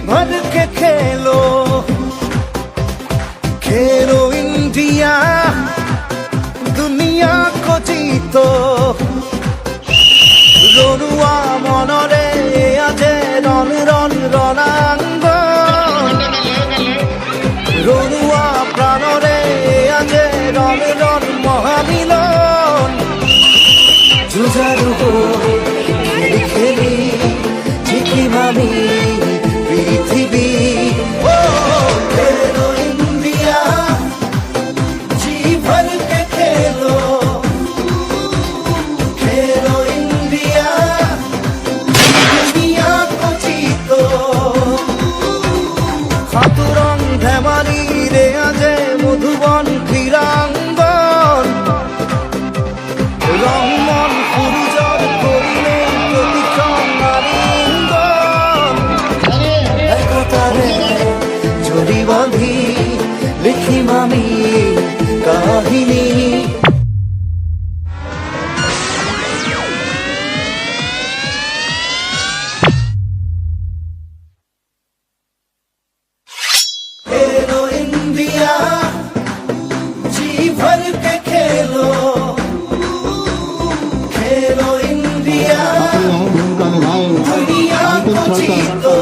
भर के खेलो खेलो इंडिया दुनिया को जीतो रनुआ मनरे आजे रन रन रणांग रनुआ प्राणरे आजे रन रन महामिलन जुझारु खेली खेली झिकी मामी पृथ्वी ओ खेलो इंडिया जी भर के खेलो खेलो इंडिया दुनिया को जीतो खातुरং ধেমালি রে আজে মধুবন ক্রীড়াঙ্গন রংমন ফুরুজর করিলে প্রতিক্ষণ নারীঙ্গন একতারে জড়ি বাঁধি লিখিম আমি কাহিনী खेलो इंडिया जी भर के खेलो खेलो इंडिया दुनिया को जीतो